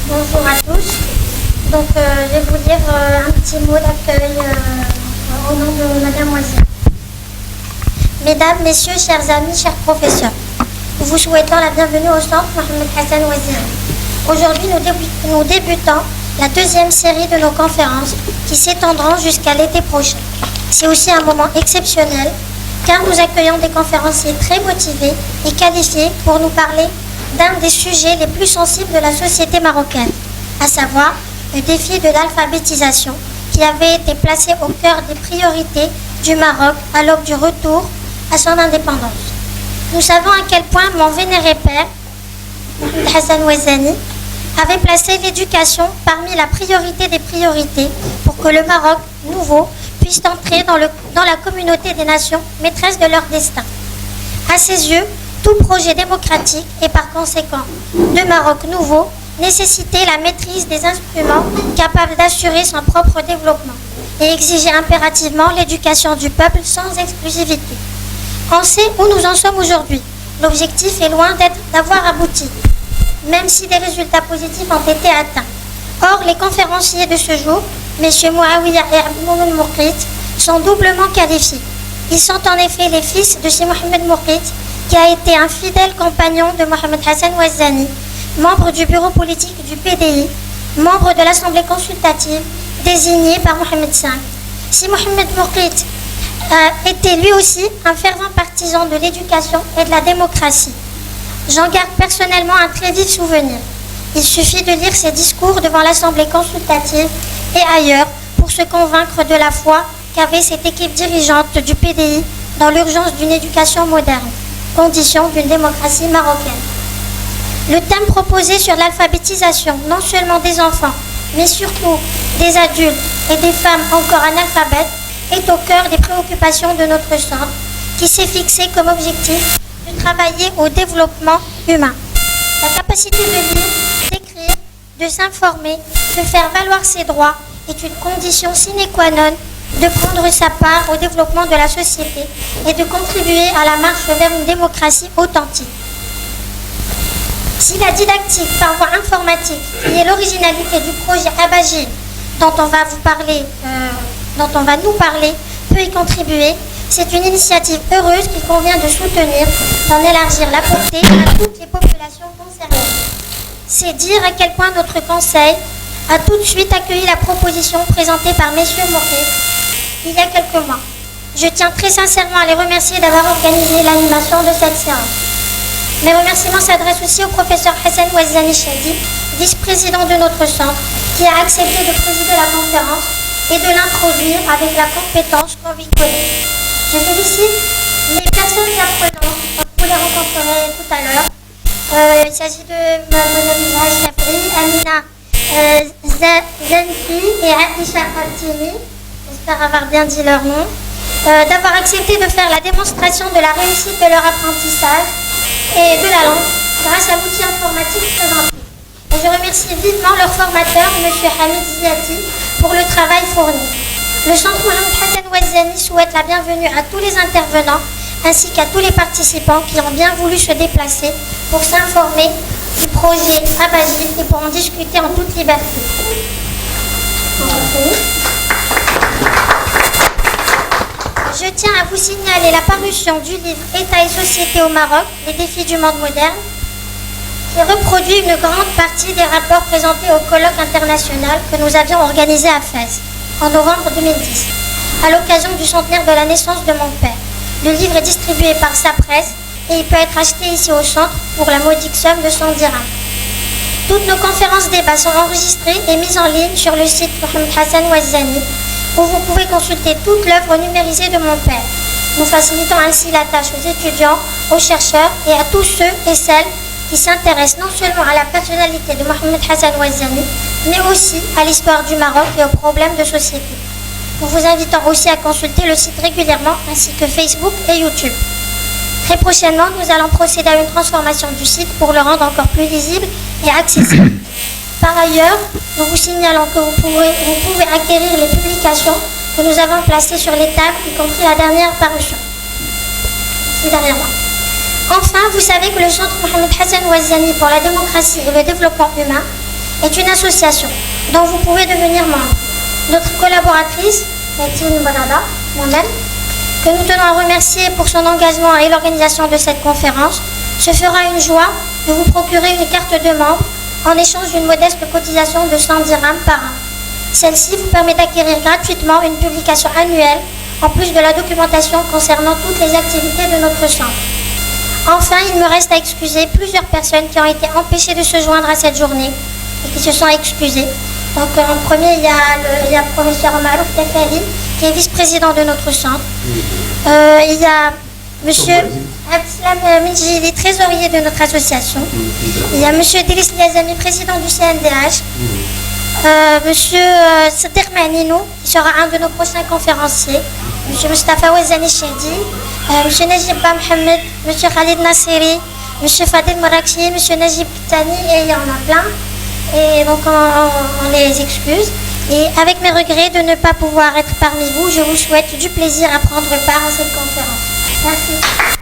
Bonjour à tous. Je vais vous dire un petit mot d'accueil au nom de Madame Ouazia. Mesdames, Messieurs, chers amis, chers professeurs, nous vous souhaitons la bienvenue au centre Mohamed Hassan Ouaziani. Aujourd'hui, nous débutons la deuxième série de nos conférences qui s'étendront jusqu'à l'été prochain. C'est aussi un moment exceptionnel car nous accueillons des conférenciers très motivés et qualifiés pour nous parler d'un des sujets les plus sensibles de la société marocaine, à savoir le défi de l'alphabétisation qui avait été placé au cœur des priorités du Maroc à l'aube du retour à son indépendance. Nous savons à quel point mon vénéré père, Mohamed Hassan Ouaziani, avait placé l'éducation parmi la priorité des priorités pour que le Maroc nouveau puisse entrer dans la communauté des nations maîtresses de leur destin. À ses yeux, tout projet démocratique et par conséquent de Maroc nouveau nécessitait la maîtrise des instruments capables d'assurer son propre développement et exigeait impérativement l'éducation du peuple sans exclusivité. On sait où nous en sommes aujourd'hui. L'objectif est loin d'avoir abouti, même si des résultats positifs ont été atteints. Or, les conférenciers de ce jour, M. Mouawiya et Abdelmoumene Moukrit, sont doublement qualifiés. Ils sont en effet les fils de M. Mohamed Moukrit, qui a été un fidèle compagnon de Mohamed Hassan Ouaziani, membre du bureau politique du PDI, membre de l'Assemblée consultative, désigné par Mohamed V. Si Mohamed Moukrit était lui aussi un fervent partisan de l'éducation et de la démocratie, j'en garde personnellement un très vif souvenir. Il suffit de lire ses discours devant l'Assemblée consultative et ailleurs pour se convaincre de la foi qu'avait cette équipe dirigeante du PDI dans l'urgence d'une éducation moderne, condition d'une démocratie marocaine. Le thème proposé sur l'alphabétisation, non seulement des enfants, mais surtout des adultes et des femmes encore analphabètes, est au cœur des préoccupations de notre centre, qui s'est fixé comme objectif de travailler au développement humain. La capacité de lire, d'écrire, de s'informer, de faire valoir ses droits est une condition sine qua non de prendre sa part au développement de la société et de contribuer à la marche vers une démocratie authentique. Si la didactique par voie informatique, qui est l'originalité du projet Abagil dont on va nous parler, peut y contribuer, c'est une initiative heureuse qu'il convient de soutenir, d'en élargir la portée à toutes les populations concernées. C'est dire à quel point notre conseil a tout de suite accueilli la proposition présentée par M. Moukrit il y a quelques mois. Je tiens très sincèrement à les remercier d'avoir organisé l'animation de cette séance. Mes remerciements s'adressent aussi au professeur Hassan Ouaziani Chadi, vice-président de notre centre, qui a accepté de présider la conférence et de l'introduire avec la compétence qu'on lui connaît. Je félicite les personnes apprenantes, vous les rencontrerez tout à l'heure. Il s'agit de Mme Isra Chafri, Amina Zenfi et Aisha Altini, j'espère avoir bien dit leur nom, d'avoir accepté de faire la démonstration de la réussite de leur apprentissage et de la langue grâce à l'outil informatique présenté. Et je remercie vivement leur formateur, M. Hamid Ziati, pour le travail fourni. Le centre Mohamed Hassan Ouaziani souhaite la bienvenue à tous les intervenants ainsi qu'à tous les participants qui ont bien voulu se déplacer pour s'informer du projet Abagil et pour en discuter en toute liberté. Je tiens à vous signaler la parution du livre État et société au Maroc, les défis du monde moderne, qui reproduit une grande partie des rapports présentés au colloque international que nous avions organisé à Fès en novembre 2010, à l'occasion du centenaire de la naissance de mon père. Le livre est distribué par sa presse et il peut être acheté ici au centre pour la modique somme de 100 dirhams. Toutes nos conférences débats sont enregistrées et mises en ligne sur le site Mohamed Hassan Ouaziani, où vous pouvez consulter toute l'œuvre numérisée de mon père. Nous facilitons ainsi la tâche aux étudiants, aux chercheurs et à tous ceux et celles qui s'intéressent non seulement à la personnalité de Mohamed Hassan Ouaziani, mais aussi à l'histoire du Maroc et aux problèmes de société. Nous vous invitons aussi à consulter le site régulièrement, ainsi que Facebook et YouTube. Très prochainement, nous allons procéder à une transformation du site pour le rendre encore plus lisible et accessible. Par ailleurs, nous vous signalons que vous pouvez acquérir les publications que nous avons placées sur les tables, y compris la dernière parution. C'est derrière moi. Enfin, vous savez que le Centre Mohamed Hassan Ouaziani pour la démocratie et le développement humain est une association dont vous pouvez devenir membre. Notre collaboratrice, Mathilde Bonada, moi-même, que nous tenons à remercier pour son engagement et l'organisation de cette conférence, se fera une joie de vous procurer une carte de membre en échange d'une modeste cotisation de 100 dirhams par an. Celle-ci vous permet d'acquérir gratuitement une publication annuelle en plus de la documentation concernant toutes les activités de notre centre. Enfin, il me reste à excuser plusieurs personnes qui ont été empêchées de se joindre à cette journée et qui se sont excusées. Donc en premier, il y a le professeur Marouf Teferi, qui est vice-président de notre centre. Il y a monsieur Abdeslam Midjili, trésorier de notre association. Il y a monsieur Driss Liazami, président du CNDH. Monsieur Sadiq Maninou, qui sera un de nos prochains conférenciers. Monsieur Mustafa Ouezani Chedi, monsieur Najib Mohamed, monsieur Khalid Nassiri, monsieur Fadil Morakchi, monsieur Najib Kitani, et il y en a plein. Et donc on les excuse. Et avec mes regrets de ne pas pouvoir être parmi vous, je vous souhaite du plaisir à prendre part à cette conférence. Merci.